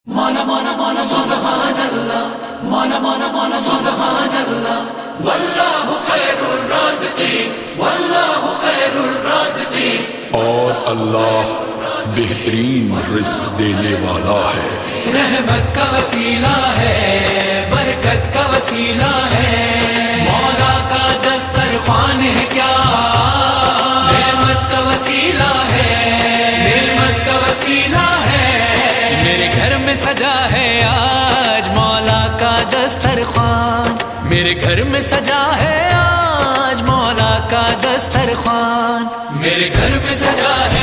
माना माना माना सुभान अल्लाह, माना माना माना सुभान अल्लाह, वल्लाहु खैरुर राज़िकीन, वल्लाहु खैरुर राज़िकीन। और अल्लाह बेहतरीन रिज़्क देने वाला है। रहमत का वसीला है, बरकत का वसीला है, मौला का दस्तरख्वान है क्या, रहमत का वसीला है, रहमत का वसीला है। मेरे घर में सजा है आज मौला का दस्तरख्वान, मेरे घर में सजा है आज मौला का दस्तरख्वान, मेरे घर में सजा है